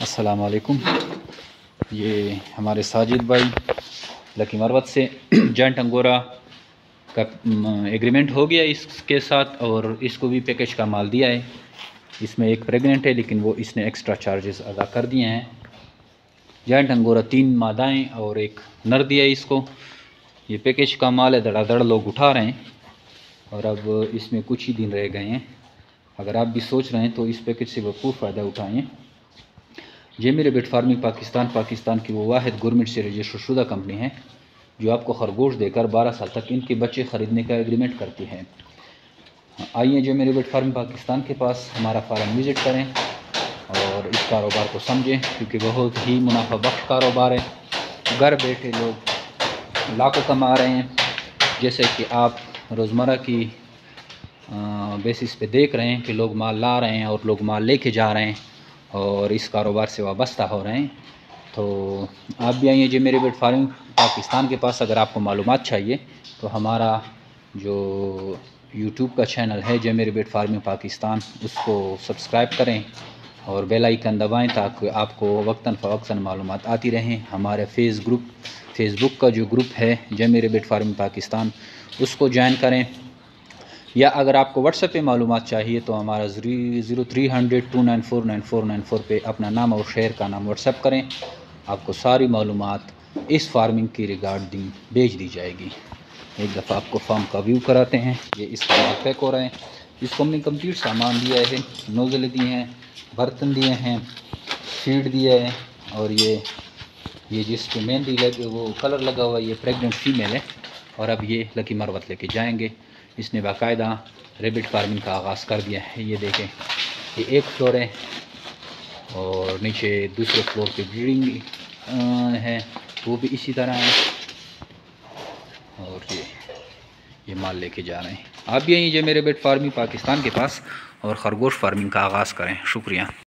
السلام علیکم۔ یہ ہمارے ساجد بھائی لکی مروت سے جائنٹ انگورا کا ایگریمنٹ ہو گیا اس کے ساتھ، اور اس کو بھی پیکج کا مال دیا ہے۔ اس میں ایک پریگننٹ ہے لیکن وہ اس نے ایکسٹرا چارجز ادا کر دیے ہیں۔ جائنٹ انگورا 3 مادائیں اور ایک نر دیا ہے اس کو۔ یہ پیکج کا مال ہے، دڑا دڑ لوگ اٹھا رہے ہیں، اور اب اس میں کچھ ہی دن رہ گئے ہیں۔ اگر آپ بھی سوچ رہے ہیں تو اس پیکج سے بھرپور فائدہ اٹھائیں۔ جیمی ریبٹ فارمنگ پاکستان کی وہ واحد گورنمنٹ سے رجسٹر شدہ کمپنی ہے جو آپ کو خرگوش دے کر 12 سال تک ان کے بچے خریدنے کا ایگریمنٹ کرتی ہے۔ آئیے جیمی ریبٹ فارمنگ پاکستان کے پاس ہمارا فارم وزٹ کریں اور اس کاروبار کو سمجھیں، کیونکہ بہت ہی منافع بخش کاروبار ہے۔ گھر بیٹھے لوگ لاکھوں کما رہے ہیں، جیسے کہ آپ روزمرہ کی بیسس پہ دیکھ رہے ہیں کہ لوگ مال لا رہے ہیں اور لوگ مال لے کے جا رہے ہیں اور اس کاروبار سے وابستہ ہو رہے ہیں۔ تو آپ بھی آئیے جیمی ریبٹ فارمنگ پاکستان کے پاس۔ اگر آپ کو معلومات چاہیے تو ہمارا جو یوٹیوب کا چینل ہے جیمی ریبٹ فارمنگ پاکستان، اس کو سبسکرائب کریں اور بیل آئیکن دبائیں تاکہ آپ کو وقتاً فوقتاً معلومات آتی رہیں۔ ہمارے فیس بک کا جو گروپ ہے جیمی ریبٹ فارمنگ پاکستان، اس کو جوائن کریں، یا اگر آپ کو واٹس ایپ پہ معلومات چاہیے تو ہمارا 0300 2949494 پہ اپنا نام اور شہر کا نام واٹس ایپ کریں، آپ کو ساری معلومات اس فارمنگ کی ریگارڈنگ بھیج دی جائے گی۔ ایک دفعہ آپ کو فارم کا ویو کراتے ہیں۔ یہ اس کا مال پیک ہو رہا ہے۔ اس کو ہم نے کمپلیٹ سامان دیا ہے، نوزل دیے ہیں، برتن دیے ہیں، فیڈ دیا ہے، اور یہ جس پہ مہندی لگے وہ کلر لگا ہوا ہے، یہ پریگننٹ فیمیل ہے، اور اب یہ لکی مروت لے کے جائیں گے۔ اس نے باقاعدہ ریبٹ فارمنگ کا آغاز کر دیا ہے۔ یہ دیکھیں، یہ ایک فلور ہے اور نیچے دوسرے فلور پہ بریڈنگ ہے، وہ بھی اسی طرح ہے، اور یہ مال لے کے جا رہے ہیں۔ آپ بھی آئیے جیمی ریبٹ فارمنگ پاکستان کے پاس اور خرگوش فارمنگ کا آغاز کریں۔ شکریہ۔